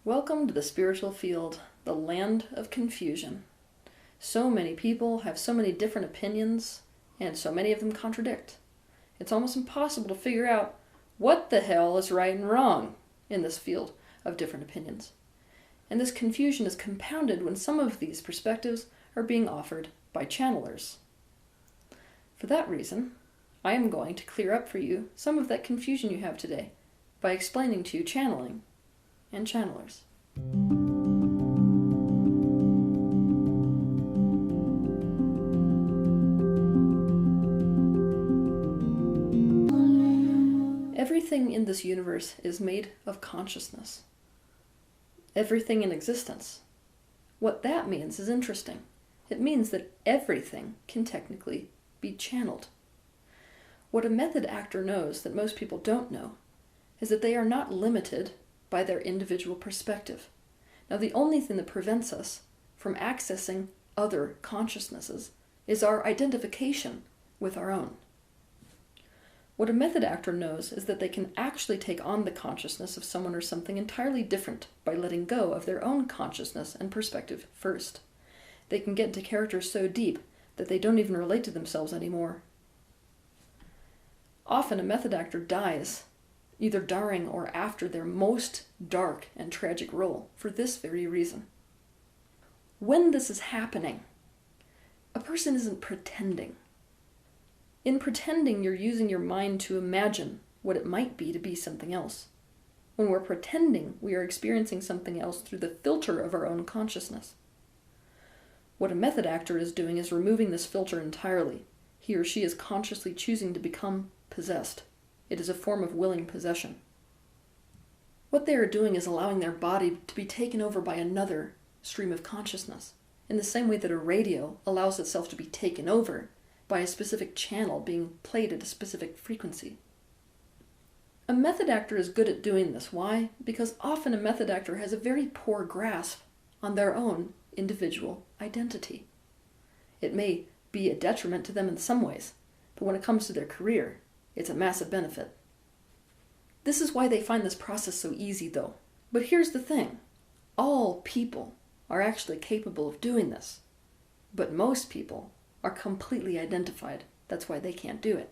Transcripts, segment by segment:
Welcome to the spiritual field, the land of confusion. So many people have so many different opinions, and so many of them contradict. It's almost impossible to figure out what the hell is right and wrong in this field of different opinions. And this confusion is compounded when some of these perspectives are being offered by channelers. For that reason, I am going to clear up for you some of that confusion you have today by explaining to you channeling and channelers. Everything in this universe is made of consciousness. Everything in existence. What that means is interesting. It means that everything can technically be channeled. What a method actor knows that most people don't know is that they are not limited by their individual perspective. Now, the only thing that prevents us from accessing other consciousnesses is our identification with our own. What a method actor knows is that they can actually take on the consciousness of someone or something entirely different by letting go of their own consciousness and perspective first. They can get into characters so deep that they don't even relate to themselves anymore. Often a method actor dies, either during or after their most dark and tragic role, for this very reason. When this is happening, a person isn't pretending. In pretending, you're using your mind to imagine what it might be to be something else. When we're pretending, we are experiencing something else through the filter of our own consciousness. What a method actor is doing is removing this filter entirely. He or she is consciously choosing to become possessed. It is a form of willing possession. What they are doing is allowing their body to be taken over by another stream of consciousness, in the same way that a radio allows itself to be taken over by a specific channel being played at a specific frequency. A method actor is good at doing this. Why? Because often a method actor has a very poor grasp on their own individual identity. It may be a detriment to them in some ways, but when it comes to their career, it's a massive benefit. This is why they find this process so easy, though. But here's the thing. All people are actually capable of doing this. But most people are completely identified. That's why they can't do it.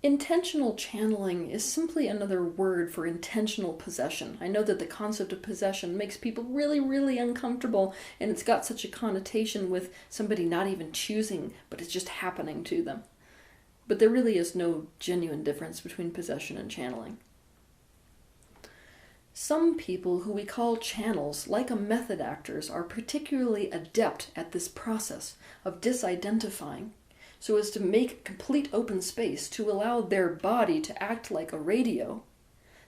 Intentional channeling is simply another word for intentional possession. I know that the concept of possession makes people really, really uncomfortable, and it's got such a connotation with somebody not even choosing, but it's just happening to them. But there really is no genuine difference between possession and channeling. Some people who we call channels, like a method actors, are particularly adept at this process of disidentifying so as to make complete open space to allow their body to act like a radio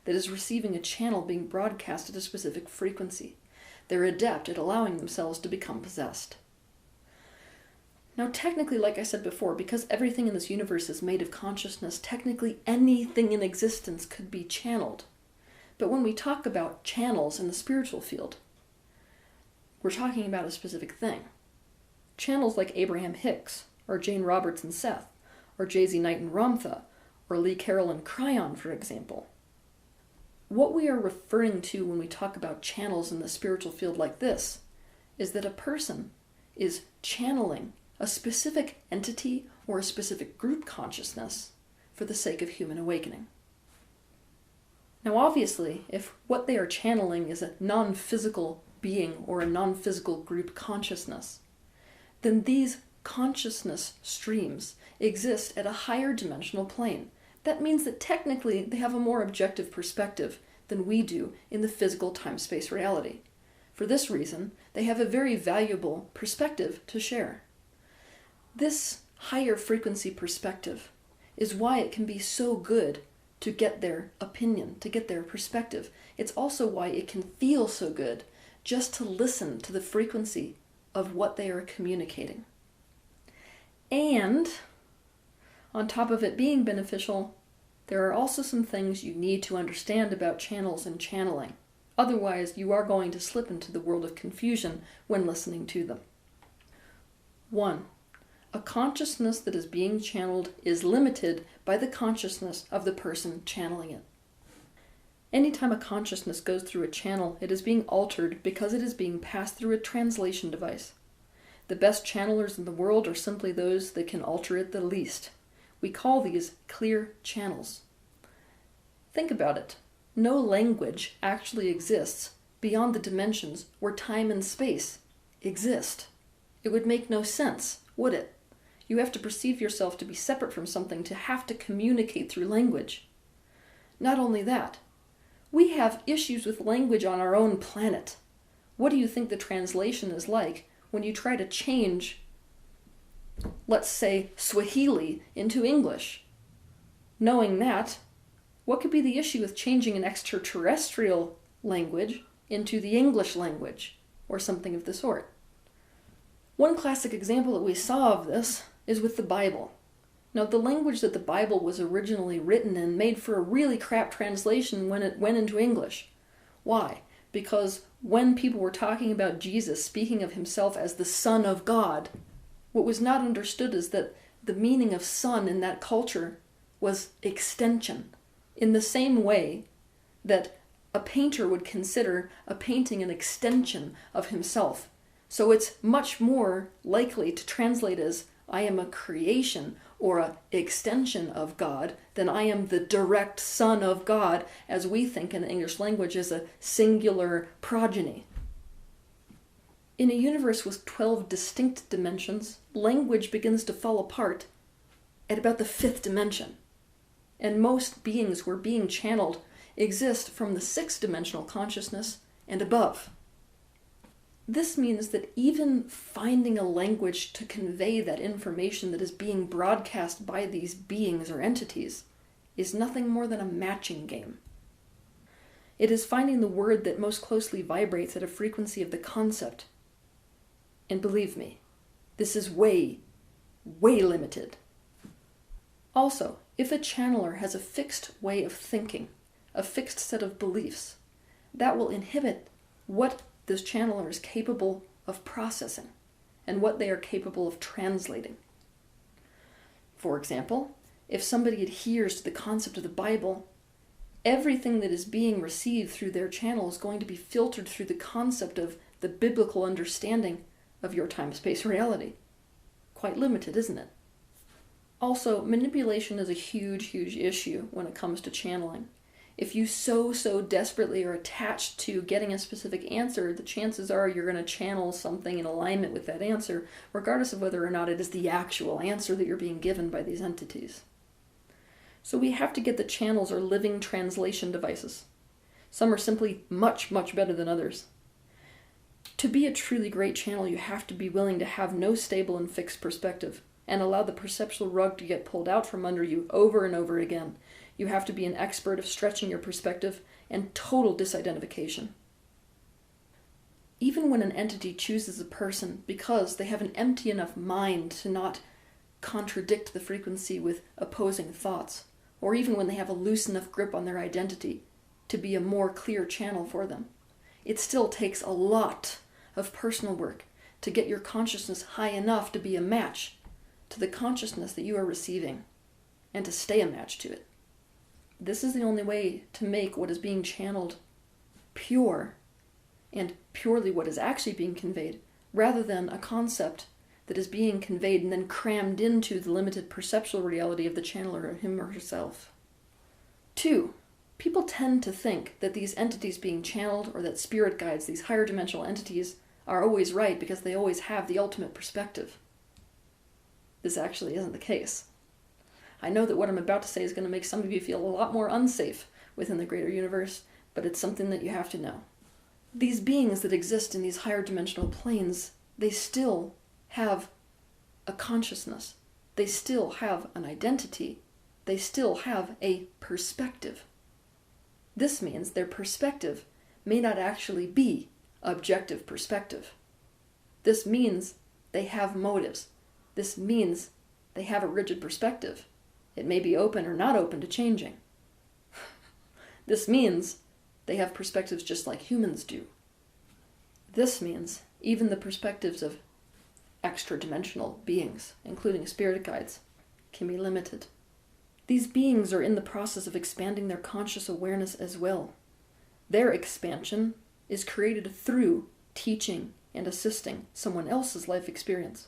that is receiving a channel being broadcast at a specific frequency. They're adept at allowing themselves to become possessed. Now, technically, like I said before, because everything in this universe is made of consciousness, technically anything in existence could be channeled. But when we talk about channels in the spiritual field, we're talking about a specific thing. Channels like Abraham Hicks, or Jane Roberts and Seth, or J.Z. Knight and Ramtha, or Lee Caroll and Kryon, for example. What we are referring to when we talk about channels in the spiritual field like this is that a person is channeling a specific entity or a specific group consciousness for the sake of human awakening. Now, obviously, if what they are channeling is a non-physical being or a non-physical group consciousness, then these consciousness streams exist at a higher dimensional plane. That means that technically they have a more objective perspective than we do in the physical time-space reality. For this reason, they have a very valuable perspective to share. This higher frequency perspective is why it can be so good to get their opinion, to get their perspective. It's also why it can feel so good just to listen to the frequency of what they are communicating. And on top of it being beneficial, there are also some things you need to understand about channels and channeling. Otherwise, you are going to slip into the world of confusion when listening to them. 1. A consciousness that is being channeled is limited by the consciousness of the person channeling it. Anytime a consciousness goes through a channel, it is being altered because it is being passed through a translation device. The best channelers in the world are simply those that can alter it the least. We call these clear channels. Think about it. No language actually exists beyond the dimensions where time and space exist. It would make no sense, would it? You have to perceive yourself to be separate from something to have to communicate through language. Not only that, we have issues with language on our own planet. What do you think the translation is like when you try to change, let's say, Swahili into English? Knowing that, what could be the issue with changing an extraterrestrial language into the English language, or something of the sort? One classic example that we saw of this is with the Bible. Now, the language that the Bible was originally written in made for a really crap translation when it went into English. Why? Because when people were talking about Jesus speaking of himself as the Son of God, what was not understood is that the meaning of son in that culture was extension, in the same way that a painter would consider a painting an extension of himself. So it's much more likely to translate as I am a creation or an extension of God than I am the direct Son of God, as we think in the English language as a singular progeny. In a universe with 12 distinct dimensions, language begins to fall apart at about the 5th dimension. And most beings who are being channeled exist from the 6th dimensional consciousness and above. This means that even finding a language to convey that information that is being broadcast by these beings or entities is nothing more than a matching game. It is finding the word that most closely vibrates at a frequency of the concept. And believe me, this is way, way limited. Also, if a channeler has a fixed way of thinking, a fixed set of beliefs, that will inhibit what this channeler is capable of processing and what they are capable of translating. For example, if somebody adheres to the concept of the Bible, everything that is being received through their channel is going to be filtered through the concept of the biblical understanding of your time-space reality. Quite limited, isn't it? Also, manipulation is a huge, huge issue when it comes to channeling. If you so desperately are attached to getting a specific answer, the chances are you're going to channel something in alignment with that answer, regardless of whether or not it is the actual answer that you're being given by these entities. So we have to get the channels or living translation devices. Some are simply much, much better than others. To be a truly great channel, you have to be willing to have no stable and fixed perspective, and allow the perceptual rug to get pulled out from under you over and over again. You have to be an expert of stretching your perspective and total disidentification. Even when an entity chooses a person because they have an empty enough mind to not contradict the frequency with opposing thoughts, or even when they have a loose enough grip on their identity to be a more clear channel for them, it still takes a lot of personal work to get your consciousness high enough to be a match to the consciousness that you are receiving, and to stay a match to it. This is the only way to make what is being channeled pure, and purely what is actually being conveyed, rather than a concept that is being conveyed and then crammed into the limited perceptual reality of the channeler, him or herself. 2. People tend to think that these entities being channeled, or that spirit guides, these higher dimensional entities, are always right because they always have the ultimate perspective. This actually isn't the case. I know that what I'm about to say is going to make some of you feel a lot more unsafe within the greater universe, but it's something that you have to know. These beings that exist in these higher dimensional planes, they still have a consciousness. They still have an identity. They still have a perspective. This means their perspective may not actually be objective perspective. This means they have motives. This means they have a rigid perspective. It may be open or not open to changing. This means they have perspectives just like humans do. This means even the perspectives of extra-dimensional beings, including spirit guides, can be limited. These beings are in the process of expanding their conscious awareness as well. Their expansion is created through teaching and assisting someone else's life experience.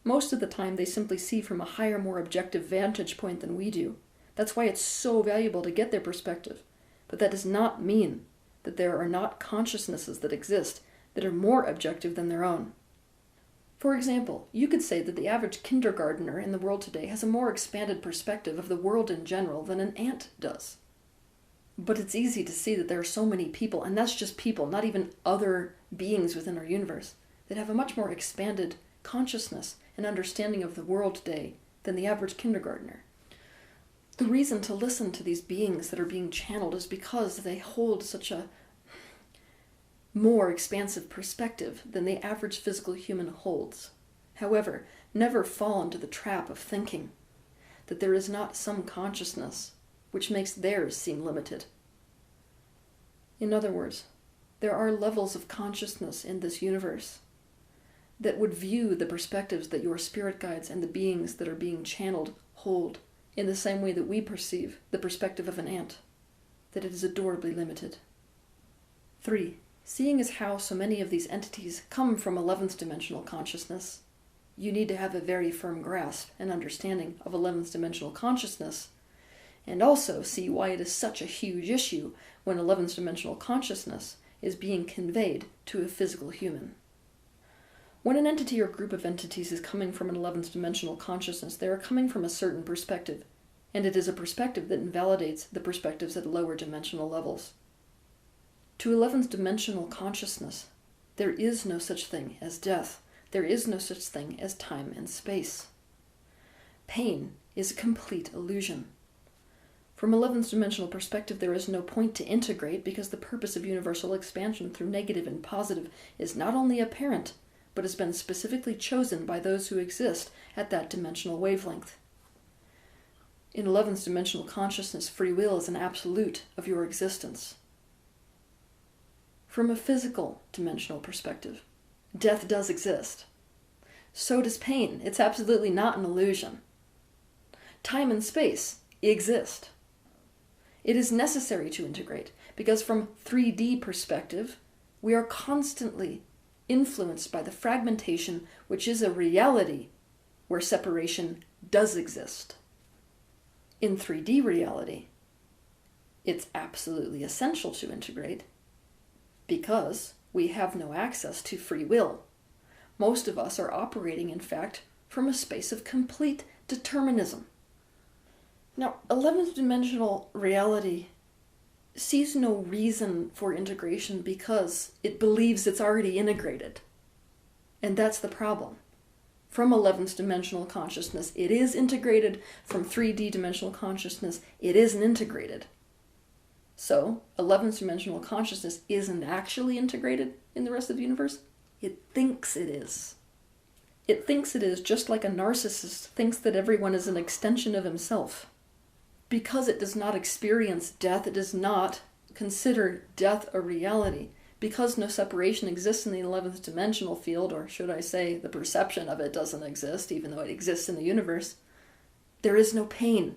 Most of the time, they simply see from a higher, more objective vantage point than we do. That's why it's so valuable to get their perspective. But that does not mean that there are not consciousnesses that exist that are more objective than their own. For example, you could say that the average kindergartner in the world today has a more expanded perspective of the world in general than an ant does. But it's easy to see that there are so many people, and that's just people, not even other beings within our universe, that have a much more expanded consciousness and understanding of the world today than the average kindergartner. The reason to listen to these beings that are being channeled is because they hold such a more expansive perspective than the average physical human holds. However, never fall into the trap of thinking that there is not some consciousness which makes theirs seem limited. In other words, there are levels of consciousness in this universe that would view the perspectives that your spirit guides and the beings that are being channeled hold in the same way that we perceive the perspective of an ant, that it is adorably limited. 3. Seeing as how so many of these entities come from 11th dimensional consciousness, you need to have a very firm grasp and understanding of 11th dimensional consciousness, and also see why it is such a huge issue when 11th dimensional consciousness is being conveyed to a physical human. When an entity or group of entities is coming from an 11th dimensional consciousness, they are coming from a certain perspective, and it is a perspective that invalidates the perspectives at lower dimensional levels. To 11th dimensional consciousness, there is no such thing as death. There is no such thing as time and space. Pain is a complete illusion. From 11th dimensional perspective, there is no point to integrate because the purpose of universal expansion through negative and positive is not only apparent, but has been specifically chosen by those who exist at that dimensional wavelength. In 11th dimensional consciousness, free will is an absolute of your existence. From a physical dimensional perspective, death does exist. So does pain. It's absolutely not an illusion. Time and space exist. It is necessary to integrate because from 3D perspective, we are constantly influenced by the fragmentation, which is a reality where separation does exist. In 3D reality, it's absolutely essential to integrate because we have no access to free will. Most of us are operating, in fact, from a space of complete determinism. Now, 11th dimensional reality sees no reason for integration because it believes it's already integrated. And that's the problem. From 11th dimensional consciousness, it is integrated. From 3D dimensional consciousness, it isn't integrated. So, 11th dimensional consciousness isn't actually integrated in the rest of the universe. It thinks it is. It thinks it is just like a narcissist thinks that everyone is an extension of himself. Because it does not experience death, it does not consider death a reality. Because no separation exists in the 11th dimensional field, or should I say the perception of it doesn't exist, even though it exists in the universe, there is no pain.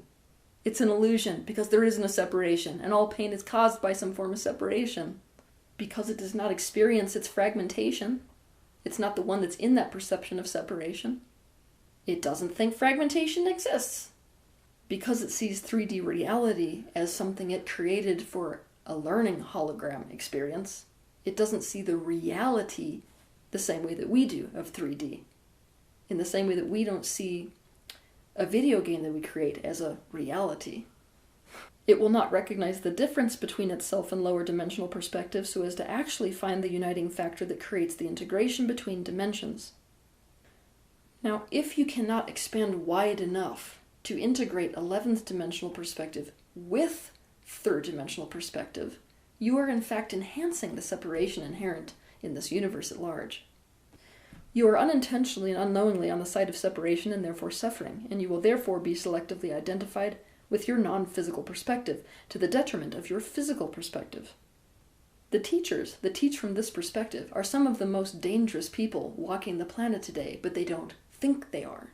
It's an illusion because there is no separation, and all pain is caused by some form of separation. Because it does not experience its fragmentation, it's not the one that's in that perception of separation. It doesn't think fragmentation exists. Because it sees 3D reality as something it created for a learning hologram experience, it doesn't see the reality the same way that we do of 3D. In the same way that we don't see a video game that we create as a reality. It will not recognize the difference between itself and lower dimensional perspective so as to actually find the uniting factor that creates the integration between dimensions. Now, if you cannot expand wide enough to integrate 11th dimensional perspective with 3rd dimensional perspective, you are in fact enhancing the separation inherent in this universe at large. You are unintentionally and unknowingly on the side of separation and therefore suffering, and you will therefore be selectively identified with your non-physical perspective to the detriment of your physical perspective. The teachers that teach from this perspective are some of the most dangerous people walking the planet today, but they don't think they are.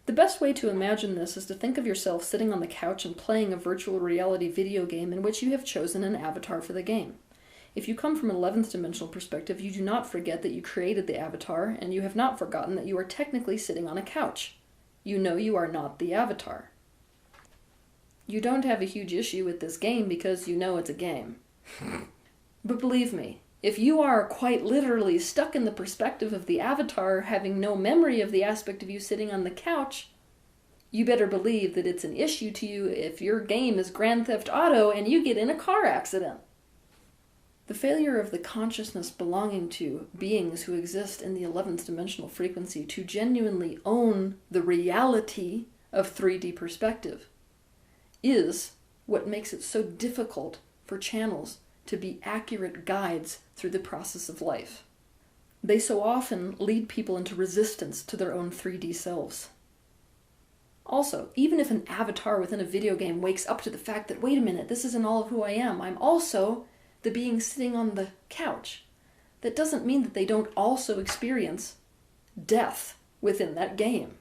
The best way to imagine this is to think of yourself sitting on the couch and playing a virtual reality video game in which you have chosen an avatar for the game. If you come from an 11th dimensional perspective, you do not forget that you created the avatar, and you have not forgotten that you are technically sitting on a couch. You know you are not the avatar. You don't have a huge issue with this game because you know it's a game. But believe me, if you are quite literally stuck in the perspective of the avatar, having no memory of the aspect of you sitting on the couch, you better believe that it's an issue to you if your game is Grand Theft Auto and you get in a car accident. The failure of the consciousness belonging to beings who exist in the 11th dimensional frequency to genuinely own the reality of 3D perspective is what makes it so difficult for channels to be accurate guides through the process of life. They so often lead people into resistance to their own 3D selves. Also, even if an avatar within a video game wakes up to the fact that, wait a minute, this isn't all of who I am, I'm also the being sitting on the couch, that doesn't mean that they don't also experience death within that game.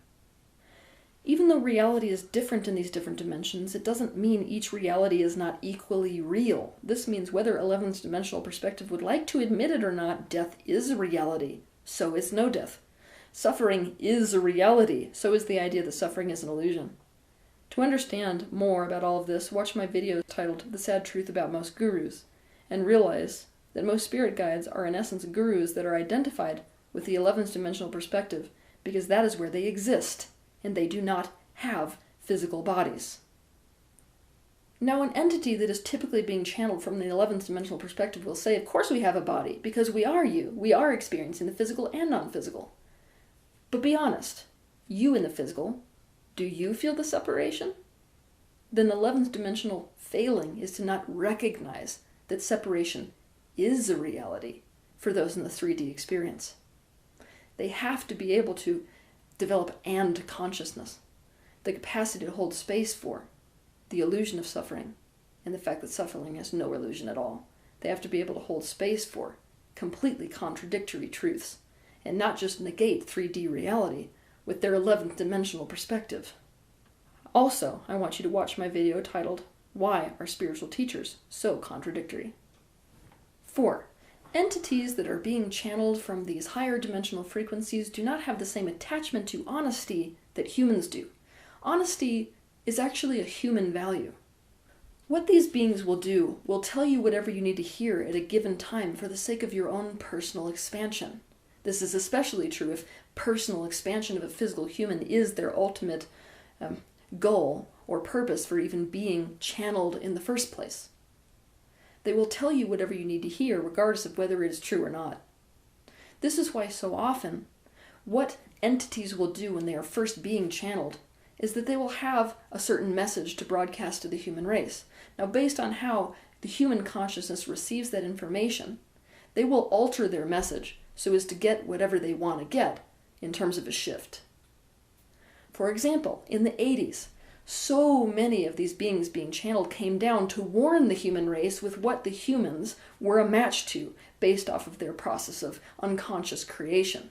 Even though reality is different in these different dimensions, it doesn't mean each reality is not equally real. This means whether 11th dimensional perspective would like to admit it or not, death is a reality. So is no death. Suffering is a reality. So is the idea that suffering is an illusion. To understand more about all of this, watch my video titled The Sad Truth About Most Gurus, and realize that most spirit guides are in essence gurus that are identified with the 11th dimensional perspective because that is where they exist. And they do not have physical bodies. Now, an entity that is typically being channeled from the 11th dimensional perspective will say, of course we have a body, because we are you. We are experiencing the physical and non-physical. But be honest, you in the physical, do you feel the separation? Then 11th dimensional failing is to not recognize that separation is a reality for those in the 3D experience. They have to be able to develop and consciousness, the capacity to hold space for the illusion of suffering and the fact that suffering has no illusion at all. They have to be able to hold space for completely contradictory truths and not just negate 3D reality with their 11th dimensional perspective. Also, I want you to watch my video titled, Why Are Spiritual Teachers So Contradictory? 4. Entities that are being channeled from these higher dimensional frequencies do not have the same attachment to honesty that humans do. Honesty is actually a human value. What these beings will do will tell you whatever you need to hear at a given time for the sake of your own personal expansion. This is especially true if personal expansion of a physical human is their ultimate goal or purpose for even being channeled in the first place. They will tell you whatever you need to hear, regardless of whether it is true or not. This is why so often, what entities will do when they are first being channeled is that they will have a certain message to broadcast to the human race. Now, based on how the human consciousness receives that information, they will alter their message so as to get whatever they want to get in terms of a shift. For example, in the 80s, so many of these beings being channeled came down to warn the human race with what the humans were a match to based off of their process of unconscious creation.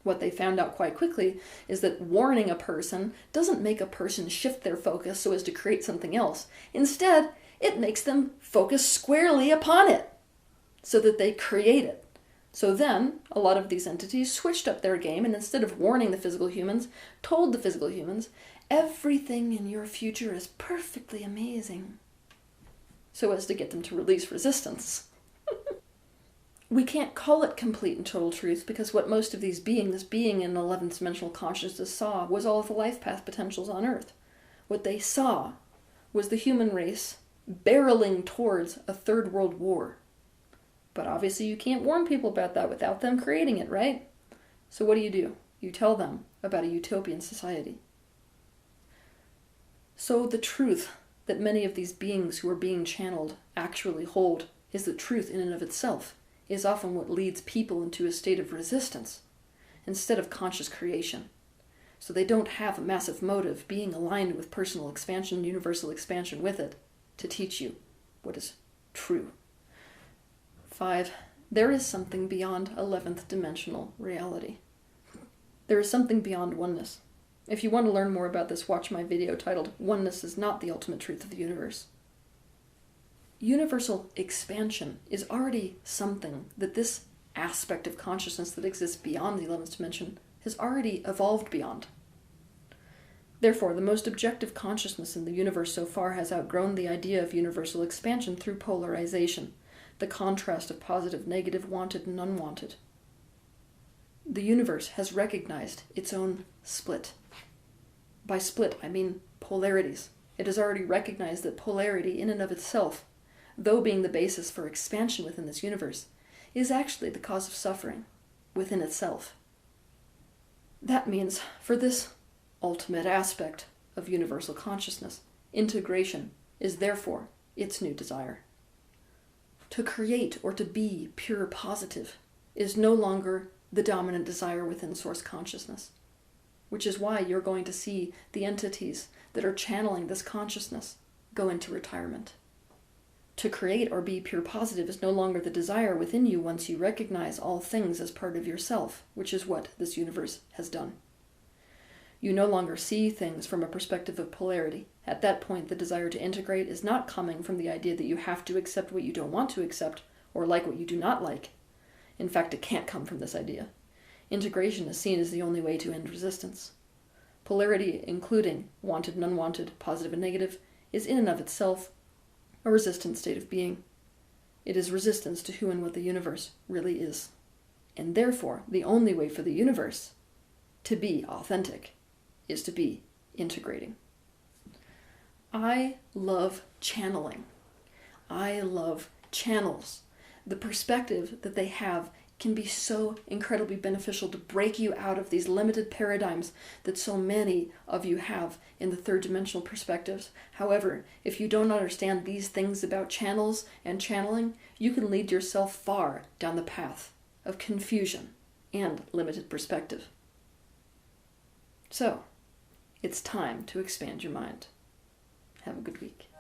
What they found out quite quickly is that warning a person doesn't make a person shift their focus so as to create something else. Instead, it makes them focus squarely upon it so that they create it. So then, a lot of these entities switched up their game and instead of warning the physical humans, told the physical humans, everything in your future is perfectly amazing, so as to get them to release resistance. We can't call it complete and total truth because what most of these beings, being in 11th dimensional consciousness, saw was all of the life path potentials on Earth. What they saw was the human race barreling towards a third world war. But obviously you can't warn people about that without them creating it, right? So what do? You tell them about a utopian society. So the truth that many of these beings who are being channeled actually hold is the truth in and of itself, is often what leads people into a state of resistance instead of conscious creation. So they don't have a massive motive being aligned with personal expansion, universal expansion with it, to teach you what is true. 5. There is something beyond 11th dimensional reality. There is something beyond oneness. If you want to learn more about this, watch my video titled "Oneness is Not the Ultimate Truth of the Universe." Universal expansion is already something that this aspect of consciousness that exists beyond the 11th dimension has already evolved beyond. Therefore, the most objective consciousness in the universe so far has outgrown the idea of universal expansion through polarization, the contrast of positive, negative, wanted, and unwanted. The universe has recognized its own split. By split, I mean polarities. It has already recognized that polarity in and of itself, though being the basis for expansion within this universe, is actually the cause of suffering within itself. That means, for this ultimate aspect of universal consciousness, integration is therefore its new desire. To create or to be pure positive is no longer the dominant desire within source consciousness, which is why you're going to see the entities that are channeling this consciousness go into retirement. To create or be pure positive is no longer the desire within you once you recognize all things as part of yourself, which is what this universe has done. You no longer see things from a perspective of polarity. At that point, the desire to integrate is not coming from the idea that you have to accept what you don't want to accept, or like what you do not like. In fact, it can't come from this idea. Integration is seen as the only way to end resistance. Polarity, including wanted and unwanted, positive and negative, is in and of itself a resistant state of being. It is resistance to who and what the universe really is. And therefore, the only way for the universe to be authentic is to be integrating. I love channeling. I love channels. The perspective that they have can be so incredibly beneficial to break you out of these limited paradigms that so many of you have in the third dimensional perspectives. However, if you don't understand these things about channels and channeling, you can lead yourself far down the path of confusion and limited perspective. So, it's time to expand your mind. Have a good week.